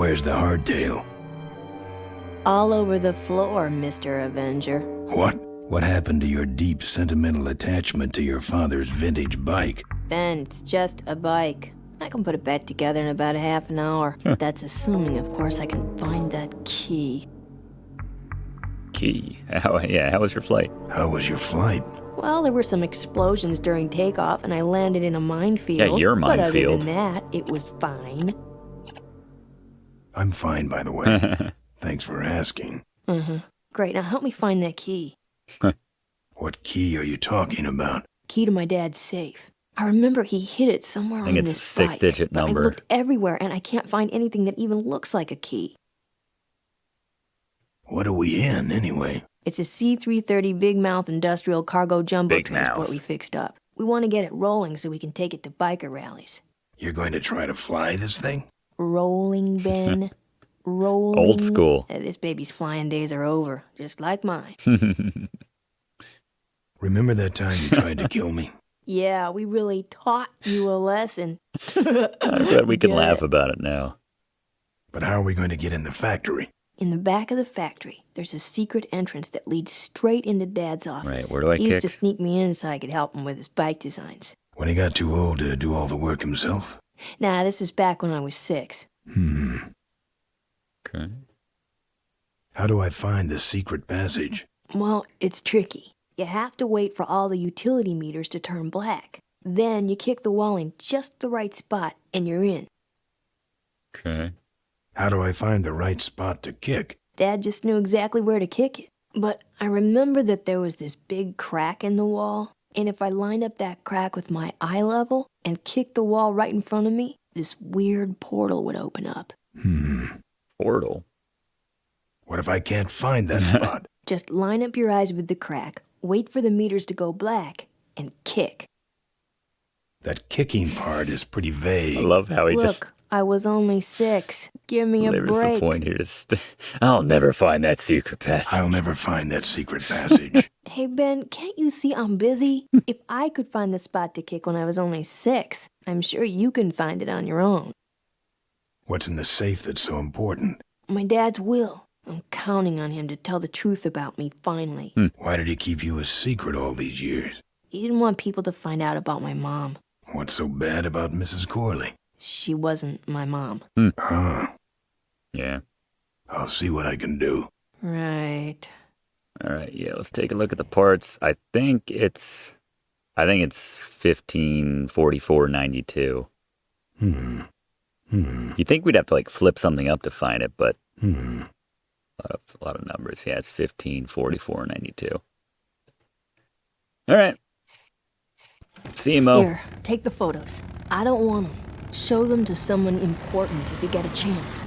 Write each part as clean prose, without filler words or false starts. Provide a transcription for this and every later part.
Where's the hardtail? All over the floor, Mr. Avenger. What? What happened to your deep sentimental attachment to your father's vintage bike? Ben, it's just a bike. I can put it back together in about a half an hour. That's assuming, of course, I can find that key. Key? How was your flight? How was your flight? Well, there were some explosions during takeoff, and I landed in a minefield. Yeah, your But minefield. other than that, it was fine. I'm fine, by the way. Thanks for asking. Great, now help me find that key. What key are you talking about? Key to my dad's safe. I remember he hid it somewhere on I think this it's a bike. 6-digit but number. I looked everywhere, and I can't find anything that even looks like a key. What are we in, anyway? It's a C-330 Big Mouth industrial cargo jumbo Big transport Mouth. we fixed up. We want to get it rolling so we can take it to biker rallies. You're going to try to fly this thing? Rolling, Ben. Rolling. Old school. This baby's flying days are over, just like mine. Remember that time you tried to kill me? Yeah, we really taught you a lesson. I bet we can Get laugh it? about it now. But how are we going to get in the factory? In the back of the factory, there's a secret entrance that leads straight into Dad's office. Right, where do I He used kick? to sneak me in so I could help him with his bike designs. When he got too old to do all the work himself? Nah, this is back when I was 6. Okay. How do I find the secret passage? Well, it's tricky. You have to wait for all the utility meters to turn black. Then you kick the wall in just the right spot, and you're in. Okay. How do I find the right spot to kick? Dad just knew exactly where to kick it. But I remember that there was this big crack in the wall, and if I lined up that crack with my eye level and kicked the wall right in front of me, this weird portal would open up. Portal. What if I can't find that spot? Just line up your eyes with the crack, wait for the meters to go black, and kick. That kicking part is pretty vague. I love how he just... Look, I was only 6. Give me a There's break. the point here. I'll never find that secret passage. I'll never find that secret passage. Hey, Ben, can't you see I'm busy? If I could find the spot to kick when I was only 6, I'm sure you can find it on your own. What's in the safe that's so important? My dad's will. I'm counting on him to tell the truth about me finally. Why did he keep you a secret all these years? He didn't want people to find out about my mom. What's so bad about Mrs. Corley? She wasn't my mom. Yeah. I'll see what I can do. Right. All right, yeah, let's take a look at the parts. I think it's 1544.92. You think we'd have to like flip something up to find it, but a lot of numbers. Yeah, it's 1544.92. All right. See you, Mo. Here, take the photos. I don't want them. Show them to someone important if you get a chance.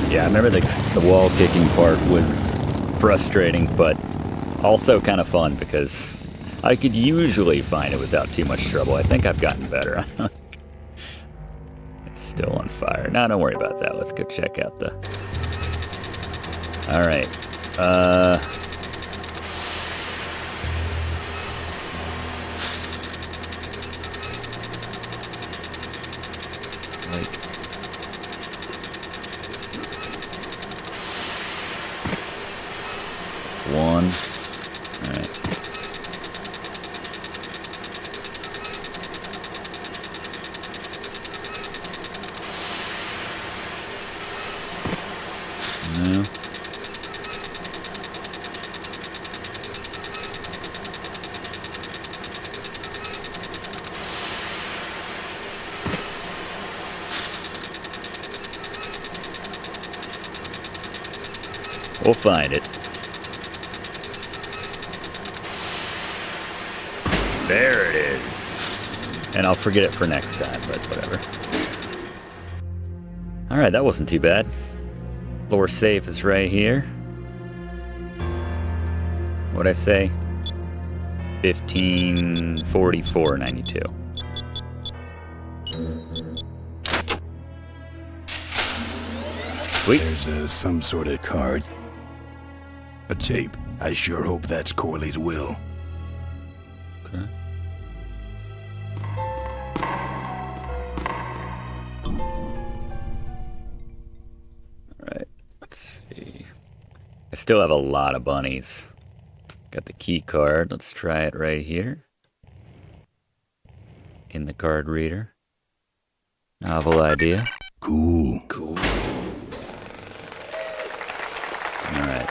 Yeah, I remember the wall kicking part was frustrating, but also kind of fun because I could usually find it without too much trouble. I think I've gotten better. It's still on fire. No, don't worry about that. Let's go check out the... All right. It's one. All right. No. We'll find it. There it is. And I'll forget it for next time, but whatever. All right, that wasn't too bad. Floor safe is right here. What'd I say? 1544.92. Sweet. There's some sort of card. A tape. I sure hope that's Corley's will. Okay. still have a lot of bunnies. Got the key card. Let's try it right here. In the card reader. Novel idea. Cool. Alright.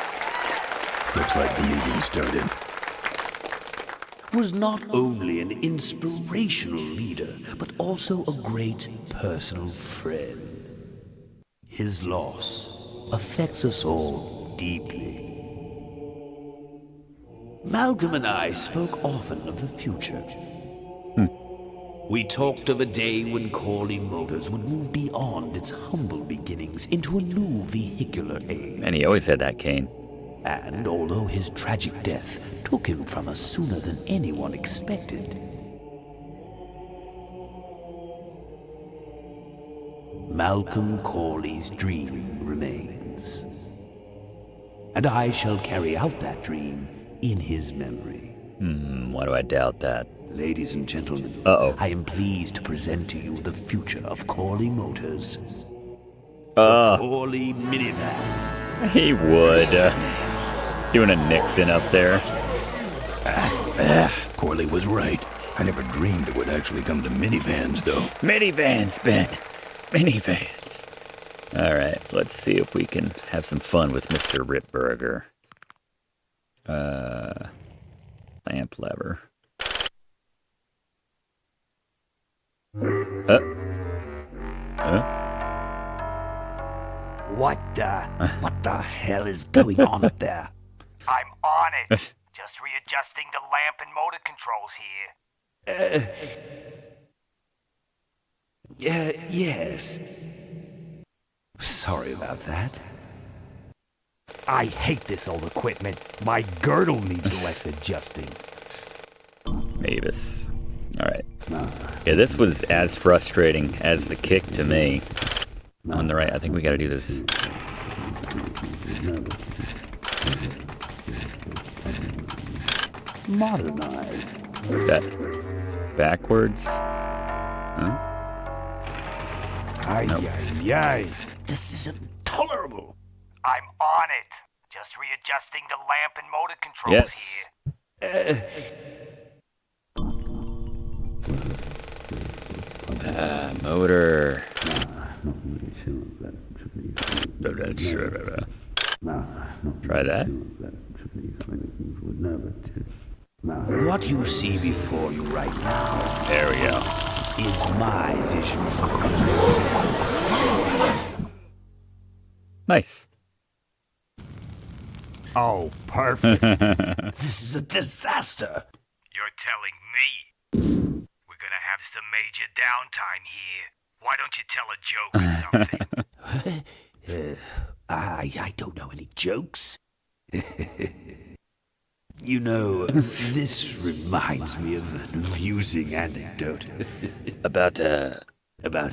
Looks like the meeting started. Was not only an inspirational leader, but also a great personal friend. His loss affects us all deeply. Malcolm and I spoke often of the future. We talked of a day when Corley Motors would move beyond its humble beginnings into a new vehicular age. And he always had that cane. And although his tragic death took him from us sooner than anyone expected, Malcolm Corley's dream remains. And I shall carry out that dream in his memory. Why do I doubt that? Ladies and gentlemen, Uh-oh. I am pleased to present to you the future of Corley Motors. The Corley minivan. He would. Doing a Nixon up there. Corley was right. I never dreamed it would actually come to minivans, though. Minivans, Ben. Minivans. Alright, let's see if we can have some fun with Mr. Ripburger. Lamp lever. What the hell is going on up there? I'm on it. Just readjusting the lamp and motor controls here. Yes. Sorry about that. I hate this old equipment. My girdle needs less adjusting. Mavis. Alright. Yeah, this was as frustrating as the kick to me. On the right, I think we gotta do this. Modernize. What's that? Backwards? Huh? Ay. This is intolerable. I'm on it. Just readjusting the lamp and motor controls Yes. Motor. Try that. What you see before you right now There we go. is my vision for Corley. Nice. here. Oh, perfect. This is a disaster. You're telling me. We're gonna have some major downtime here. Why don't you tell a joke or something? I don't know any jokes. You know, this reminds me of an amusing anecdote. About, About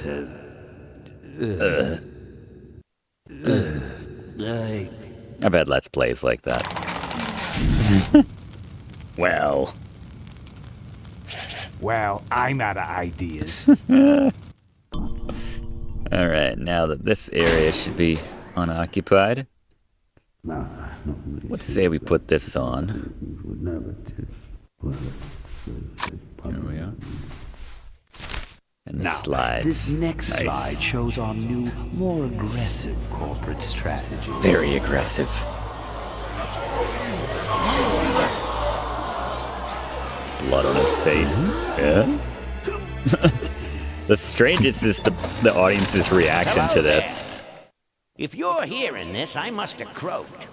I've had Let's Plays like that. Well. Well, I'm out of ideas. Alright, now that this area should be unoccupied, let's say we put this on. There we are. And the Now, slides. this next Nice. slide shows our new, more aggressive corporate strategy. Very aggressive. Blood on his face. Yeah. The strangest is the audience's reaction Hello to this. there. If you're hearing this, I must have croaked.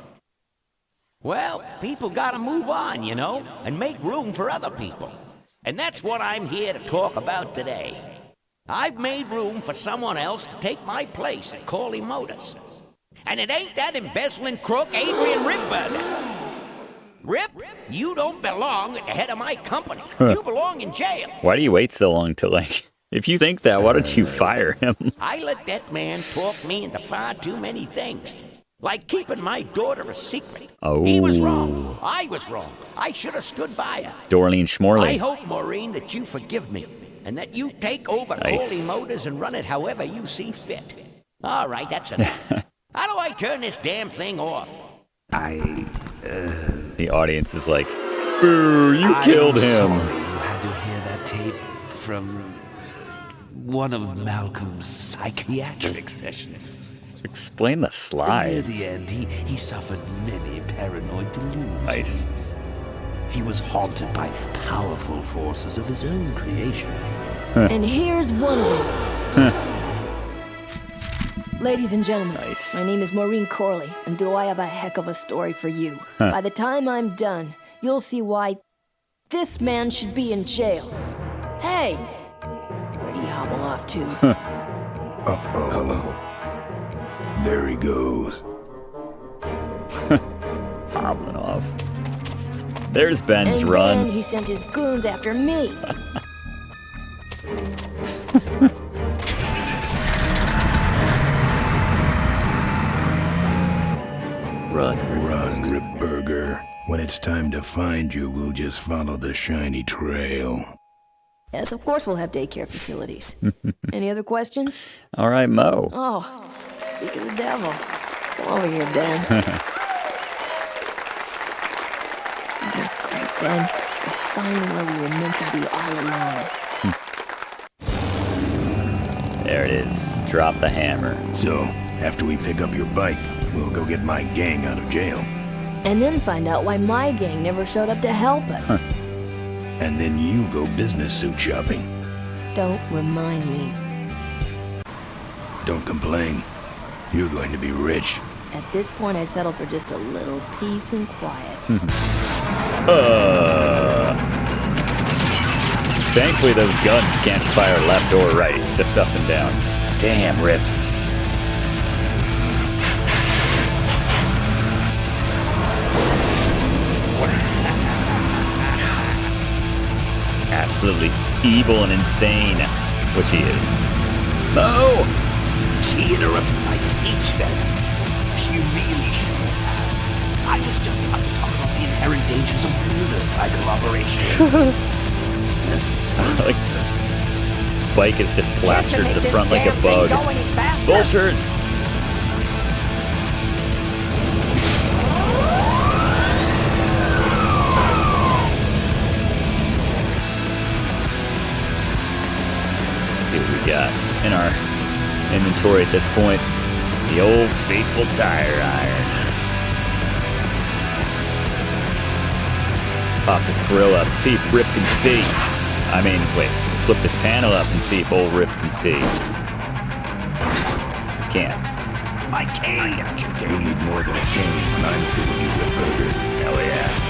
Well, people gotta move on, you know, and make room for other people. And that's what I'm here to talk about today. I've made room for someone else to take my place at Corley Motors. And it ain't that embezzling crook Adrian Ripburger. Rip, you don't belong at the head of my company. You belong in jail. Why do you wait so long to, like, if you think that, why don't you fire him? I let that man talk me into far too many things. Like keeping my daughter a secret. Oh. He was wrong. I was wrong. I should have stood by her. Dorleen I Schmorley. hope, Maureen, that you forgive me and that you take over Nice. Corley Motors and run it however you see fit. All right, that's enough. How do I turn this damn thing off? The audience is like, boo, you killed him. Sorry you had to hear that tape from one of Malcolm's psychiatric sessions. Explain the Near slides. the end, he suffered many paranoid delusions. Nice. He was haunted by powerful forces of his own creation. And here's one of them. Ladies and gentlemen, Nice. my name is Maureen Corley, and do I have a heck of a story for you. By the time I'm done, you'll see why this man should be in jail. Hey! Where'd he hobble off to? Uh-oh. There he goes. Hobbling off. There's Ben's And run. then he sent his goons after me. Run. Run, Ripburger. When it's time to find you, we'll just follow the shiny trail. Yes, of course we'll have daycare facilities. Any other questions? All right, Mo. Oh, speak of the devil. Come over here, Ben. That was great, Ben. We're finally where we were meant to be all along. There it is. Drop the hammer. So, after we pick up your bike, we'll go get my gang out of jail. And then find out why my gang never showed up to help us. And then you go business suit shopping. Don't remind me. Don't complain. You're going to be rich. At this point, I'd settle for just a little peace and quiet. Thankfully, those guns can't fire left or right, just up and down. Damn, Rip. It's absolutely evil and insane, which he is. No! She interrupted my speech then. She really shouldn't have. I was just about to talk about the inherent dangers of motorcycle operation. Like, the bike is just plastered to the front like a bug. Vultures! Let's see what we got in our inventory at this point. The old faithful tire iron. Pop this grill up, see if Rip can see. I mean, wait, flip this panel up and see if old Rip can see. Can't. My cane. You need more than a cane when I'm through with you, Ripburger. Hell yeah.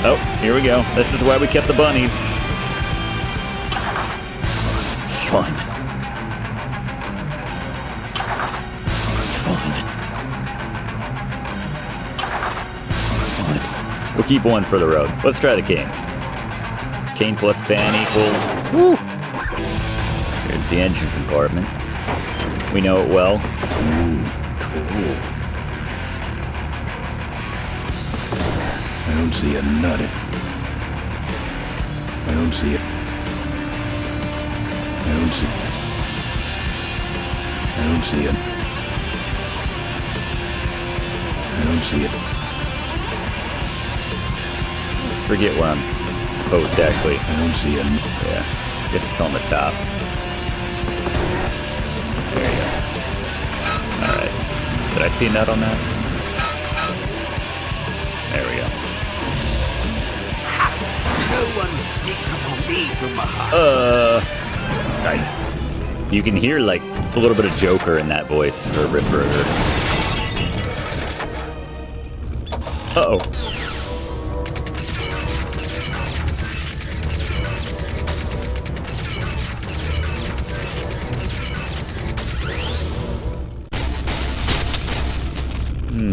Oh, here we go. This is why we kept the bunnies. Fun. We'll keep one for the road. Let's try the cane. Cane plus fan equals... Woo! Here's the engine compartment. We know it well. Ooh, cool. I don't see a nut. I don't see it. I don't see it. I don't see it. I don't see it. Just forget where I'm supposed to actually. I don't see it. Yeah, guess it's on the top. There you go. Alright. Did I see a nut on that? There we go. No one sneaks up on me from behind. Nice. You can hear like a little bit of Joker in that voice for Ripburger. Uh-oh.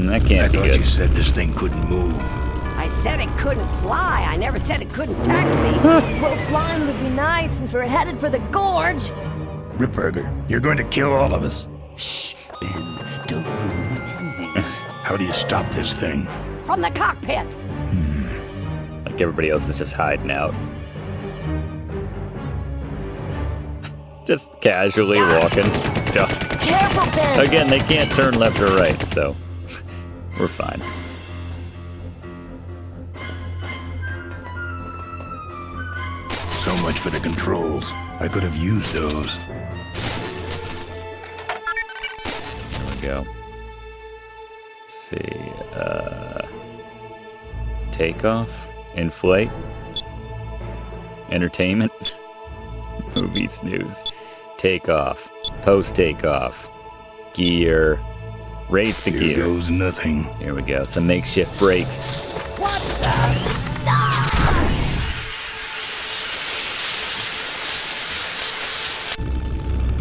That can't I be thought good. you said this thing couldn't move. I said it couldn't fly. I never said it couldn't taxi. Well, flying would be nice since we're headed for the gorge. Ripburger, you're going to kill all of us. Shh, Ben, don't ruin the ending. How do you stop this thing? From the cockpit. Like everybody else is just hiding out. Just casually walking. Duck. Careful, Ben. Again, they can't turn left or right, so We're fine. So much for the controls. I could have used those. There we go. Let's see. Takeoff. Inflate. Entertainment. Movie snooze. Takeoff. Post takeoff. Gear. Raise the Here gear. goes nothing. Here we go. Some makeshift brakes. What the?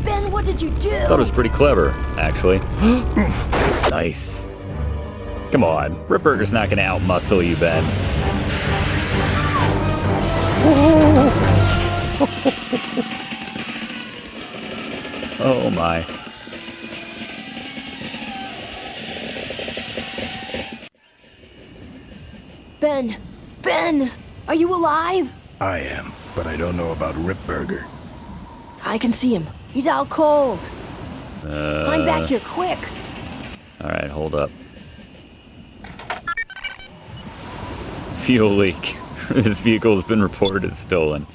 Ben, what did you do? Thought it was pretty clever, actually. Nice. Come on. Ripburger's not going to outmuscle you, Ben. Oh, my. Ben, are you alive? I am, but I don't know about Ripburger. I can see him. He's out cold. Climb back here, quick. All right, hold up. Fuel leak. This vehicle has been reported as stolen.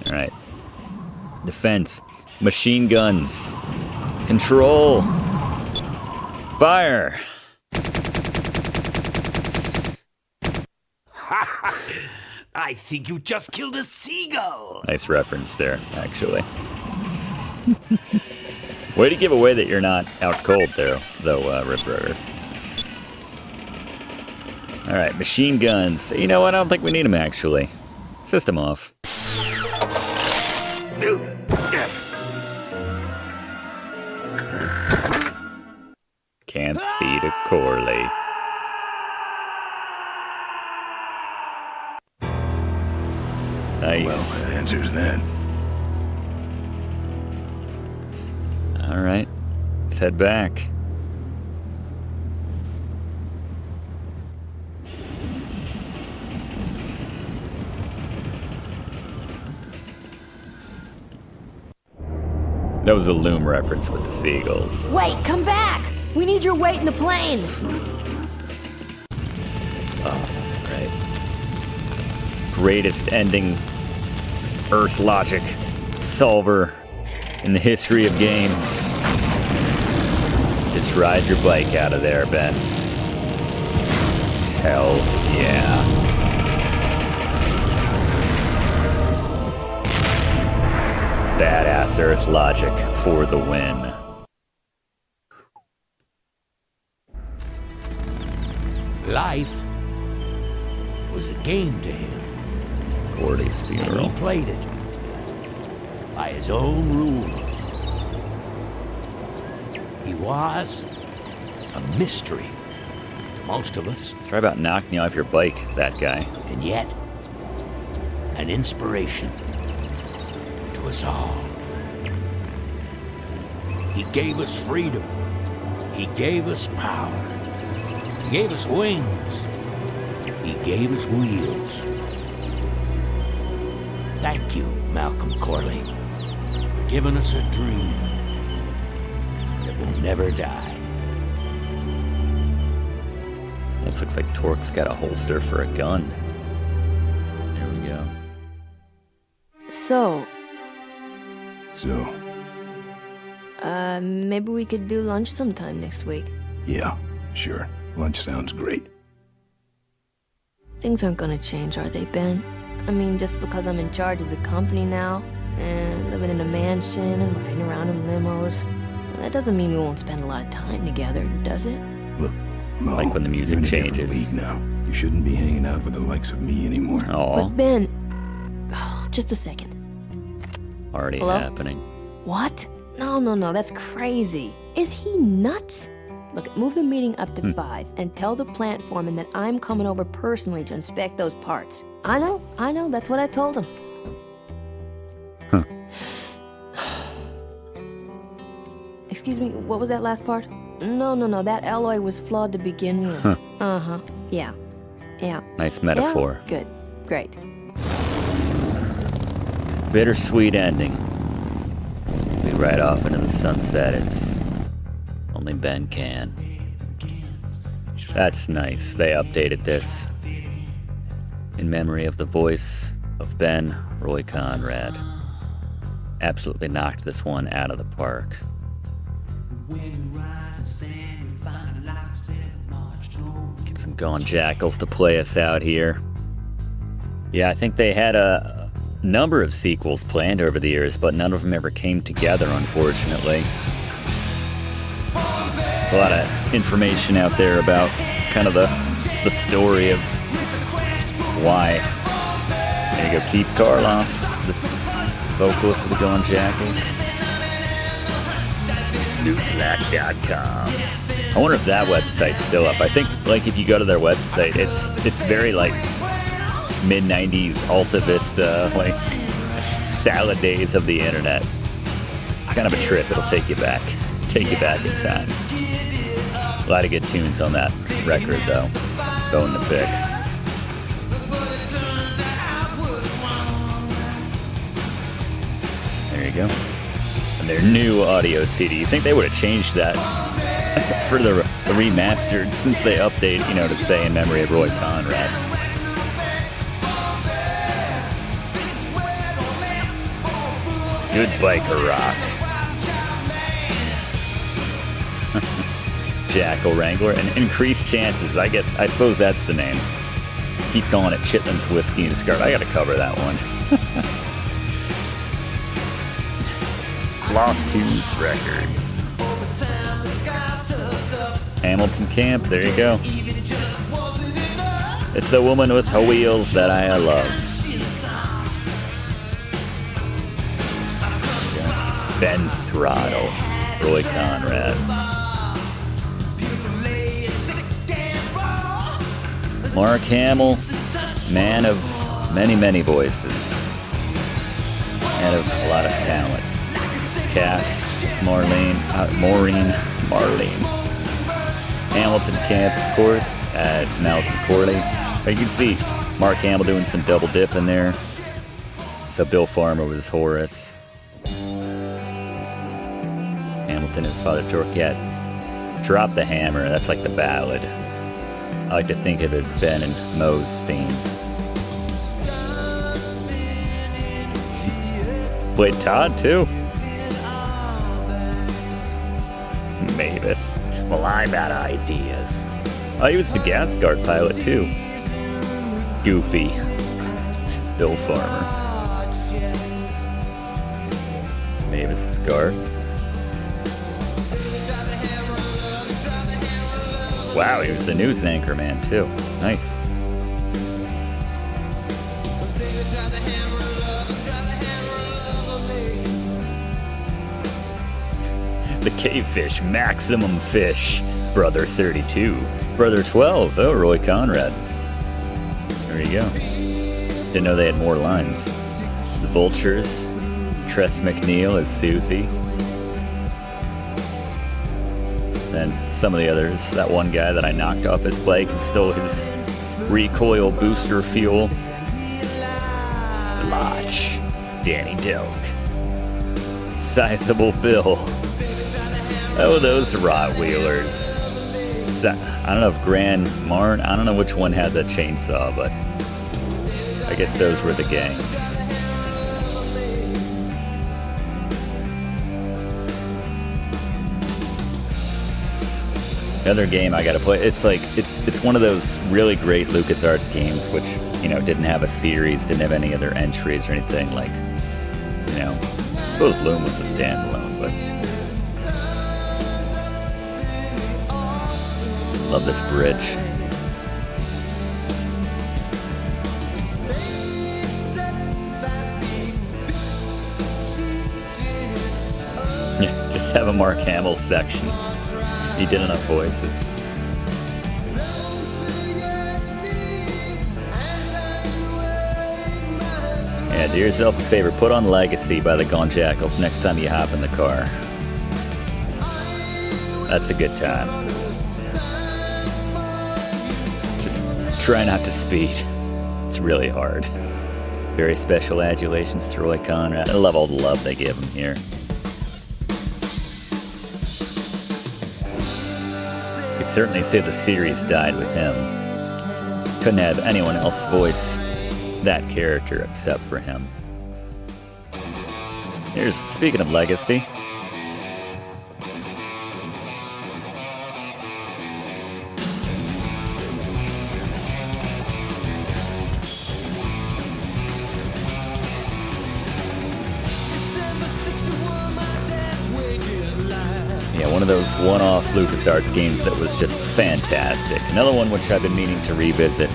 All right. Defense. Machine guns. Control. Fire. I think you just killed a seagull. Nice reference there, actually. Way to give away that you're not out cold there, though, Ripburger. All right, machine guns. You know what? I don't think we need them, actually. System off. Can't beat a Corley. Nice. Well, that answers that. All right, let's head back. That was a Loom reference with the seagulls. Wait, come back. We need your weight in the plane. Oh, right. Greatest ending Earth logic solver in the history of games. Just ride your bike out of there, Ben. Hell yeah. Badass Earth logic for the win. Life was a game to him, Corley's and funeral. he played it by his own rules. He was a mystery to most of us, Sorry about knocking you off your bike, that guy. and yet an inspiration to us all. He gave us freedom. He gave us power. He gave us wings. He gave us wheels. Thank you, Malcolm Corley, for giving us a dream that will never die. Almost looks like Torque's got a holster for a gun. There we go. So, So, maybe we could do lunch sometime next week. yeah, sure. Lunch sounds great. Things aren't gonna change, are they, Ben? I mean, just because I'm in charge of the company now, and living in a mansion and riding around in limos, that doesn't mean we won't spend a lot of time together, does it? Look, Mo, Like when the music you're in a different changes. league now. You shouldn't be hanging out with the likes of me anymore. Oh, But Ben, just a second. already Hello? happening. What? No, that's crazy. Is he nuts? Look, move the meeting up to 5 and tell the plant foreman that I'm coming over personally to inspect those parts. I know, that's what I told him. Huh. Excuse me, what was that last part? No, that alloy was flawed to begin with. Uh-huh, yeah. Nice metaphor. Yeah, good, great. Bittersweet ending. We ride off into the sunset as only Ben can. That's nice. They updated this in memory of the voice of Ben Roy Conrad. Absolutely knocked this one out of the park. Get some Gone Jackals to play us out here. Yeah, I think they had a number of sequels planned over the years, but none of them ever came together, unfortunately. There's a lot of information out there about kind of the story of why. There you go, Keith Karloff, the vocalist of the Gone Jackals. Newblack.com. I wonder if that website's still up. I think, like, if you go to their website, it's very, like, mid-90s Alta Vista, like, salad days of the internet. It's kind of a trip. It'll take you back in time. A lot of good tunes on that record, though. Bone to pick. There you go. And their new audio CD. You think they would have changed that for the remastered since they update, to say in memory of Roy Conrad. Good biker rock. Jackal Wrangler and Increased Chances. I suppose that's the name. Keep calling it Chitlins Whiskey and Scarf. I gotta cover that one. Lost Tooth Records. Hamilton Camp, there you go. It's the woman with her wheels that I love. Ben Throttle, Roy Conrad. Mark Hamill, man of many, many voices. Man of a lot of talent. Cass, it's Maureen. Hamilton Camp, of course, as Malcolm Corley. But you can see Mark Hamill doing some double dip in there. So Bill Farmer was Horace. Hamilton, his father, Torquette. Drop the Hammer, that's like the ballad. I like to think of it as Ben and Moe's theme. Played Todd, too. Mavis. Well, I'm out of ideas. Oh, he was the gas guard pilot, too. Goofy. Bill Farmer. Mavis's guard. Wow, he was the news anchor man, too. Nice. The Cavefish, Maximum Fish, Brother 32, Brother 12, oh, Roy Conrad. There you go. Didn't know they had more lines. The Vultures, Tress MacNeille as Susie. And some of the others, that one guy that I knocked off his bike and stole his recoil booster fuel. Lodge, Danny Delk, Sizable Bill. Oh, those Rottweilers. I don't know if Grand Marn, I don't know which one had the chainsaw, but I guess those were the gangs. Another game I gotta play. It's like it's one of those really great LucasArts games, which didn't have a series, didn't have any other entries or anything. Like, I suppose Loom was a standalone, but love this bridge. Yeah, just have a Mark Hamill section. He did enough voices. Yeah, do yourself a favor. Put on Legacy by the Gone Jackals next time you hop in the car. That's a good time. Just try not to speed. It's really hard. Very special adulations to Roy Conrad. I love all the love they give him here. If certainly say the series died with him. Couldn't have anyone else voice that character except for him. Here's, speaking of legacy, one of those one-off LucasArts games that was just fantastic. Another one which I've been meaning to revisit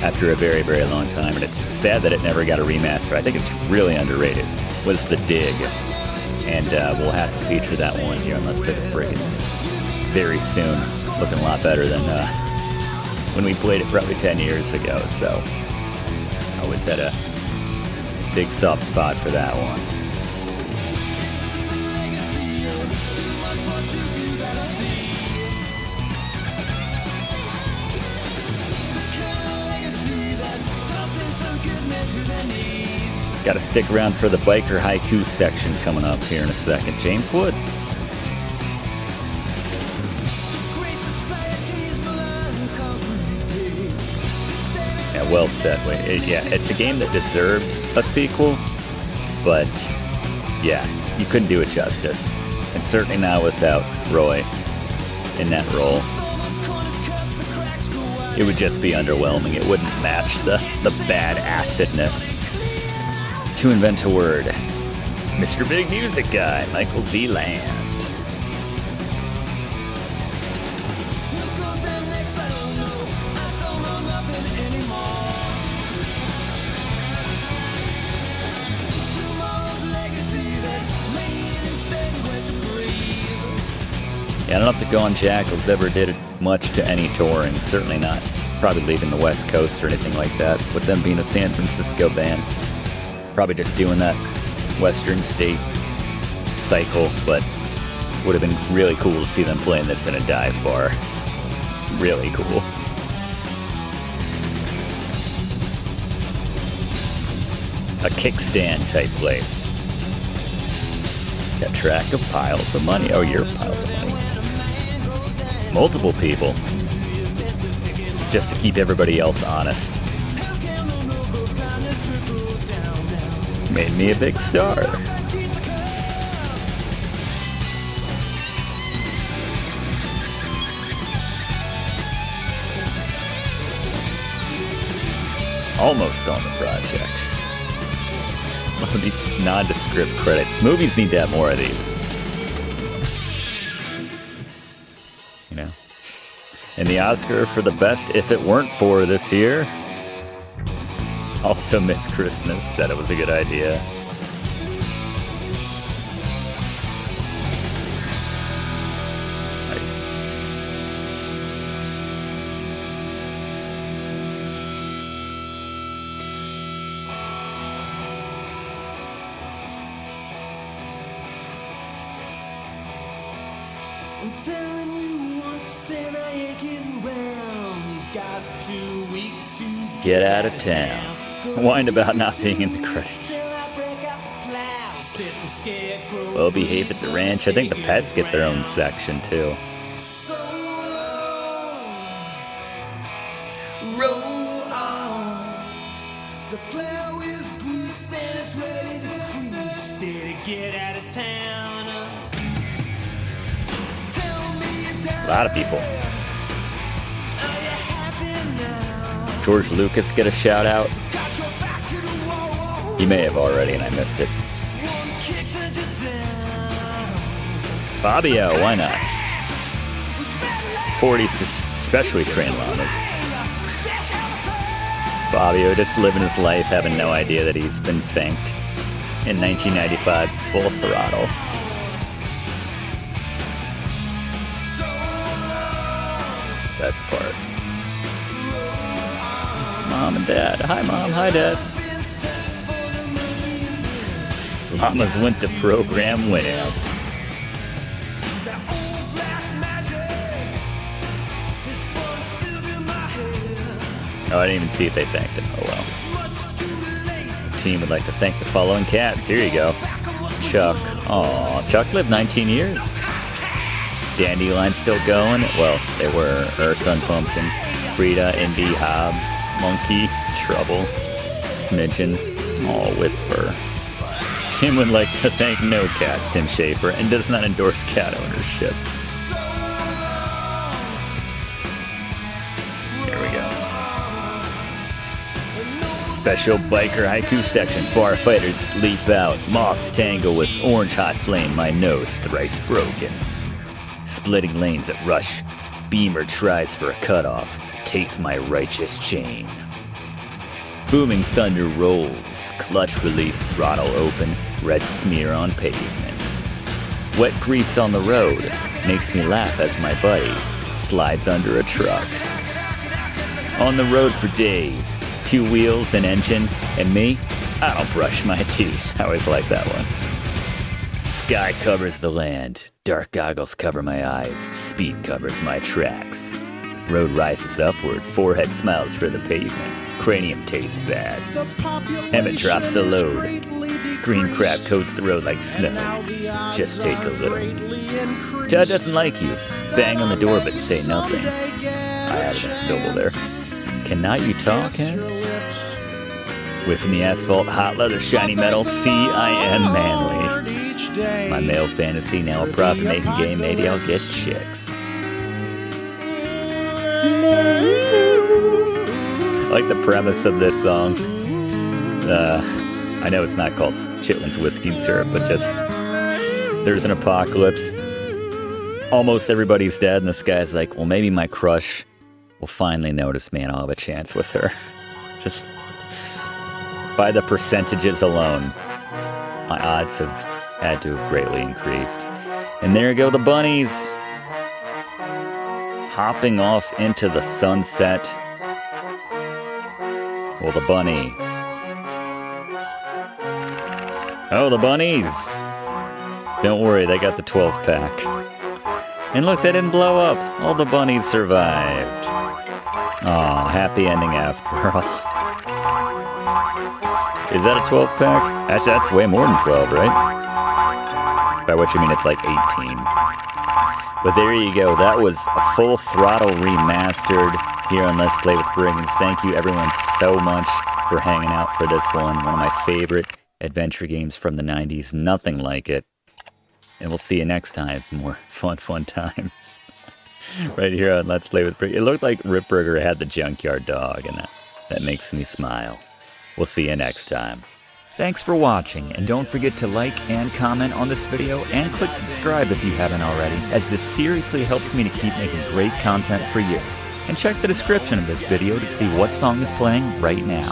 after a very, very long time, and it's sad that it never got a remaster. I think it's really underrated, was The Dig. And we'll have to feature that one here on Let's Play with Brigands very soon. Looking a lot better than when we played it probably 10 years ago, so I always had a big soft spot for that one. Got to stick around for the biker haiku section coming up here in a second. James Wood. Yeah, well said. Yeah, it's a game that deserved a sequel, but yeah, you couldn't do it justice. And certainly not without Roy in that role. It would just be underwhelming. It wouldn't match the bad acidness. To invent a word, Mr. Big Music Guy, Michael Z. Land. Yeah, I don't know if the Gone Jackals ever did much to any touring. Certainly not probably leaving the West Coast or anything like that, with them being a San Francisco band. Probably just doing that Western state cycle, but would have been really cool to see them playing this in a dive bar. Really cool. A kickstand type place. Got track of piles of money. Oh, your piles of money. Multiple people. Just to keep everybody else honest. Made me a big star. Almost on the project. These nondescript credits. Movies need to have more of these. You know? And the Oscar for the best If It Weren't For this year. Also, Miss Christmas said it was a good idea. Nice. I'm telling you once and I ain't getting round. You got 2 weeks to get out of town. Whined about not being in the credits. Well behaved at the ranch. I think the pets get their own section too. So long, roll on. The plow is greased and it's ready to crease. Better get out of town. Tell me A lot of people. George Lucas get a shout out. He may have already and I missed it. Fabio, why not? 40s, especially trained llamas. Fabio just living his life, having no idea that he's been thanked in 1995's Full Throttle. Best part. Mom and Dad. Hi, Mom. Hi, Dad. Llamas went to program winning. Oh, I didn't even see if they thanked him. Oh, well. The team would like to thank the following cats. Here you go. Chuck. Aw, Chuck lived 19 years. Dandelion still going? Well, they were Earth Gun Pumpkin, Frida, Indy, Hobbs, Monkey, Trouble, Smidgen, Whisper. Tim would like to thank No Cat, Tim Schafer, and does not endorse cat ownership. Here we go. Special biker haiku section. Bar fighters leap out. Moths tangle with orange hot flame. My nose thrice broken. Splitting lanes at rush. Beamer tries for a cutoff. Takes my righteous chain. Booming thunder rolls. Clutch release, throttle open. Red smear on pavement. Wet grease on the road. Makes me laugh as my buddy slides under a truck. On the road for days. 2 wheels, an engine, and me, I don't brush my teeth. I always like that one. Sky covers the land. Dark goggles cover my eyes. Speed covers my tracks. Road rises upward. Forehead smiles for the pavement. Cranium tastes bad. Emmett drops a load. Green crab coats the road like snow. Just take a little. Todd doesn't like you. Bang on the door but say nothing. I added a syllable there. Cannot you talk, Hen? Whiffing the asphalt, hot leather, shiny metal, see, I am manly. My male fantasy, now a profit-making game, maybe I'll get chicks. I like the premise of this song. I know it's not called Chitlins Whiskey and Syrup, but just, there's an apocalypse. Almost everybody's dead, and this guy's like, well, maybe my crush will finally notice me and I'll have a chance with her. Just by the percentages alone, my odds have had to have greatly increased. And there go the bunnies, hopping off into the sunset. Well, the bunny. Oh, the bunnies. Don't worry, they got the 12-pack. And look, they didn't blow up. All the bunnies survived. Aw, happy ending after all. Is that a 12-pack? That's way more than 12, right? By which you mean it's like 18. But there you go. That was a full Throttle Remastered here on Let's Play with Brigands. Thank you everyone so much for hanging out for this one. One of my favorite adventure games from the 90s. Nothing like it. And we'll see you next time. More fun times. Right here on Let's Play with Brigands. It looked like Ripburger had the junkyard dog, and that makes me smile. We'll see you next time. Thanks for watching, and don't forget to like and comment on this video, and click subscribe if you haven't already, as this seriously helps me to keep making great content for you. And check the description of this video to see what song is playing right now.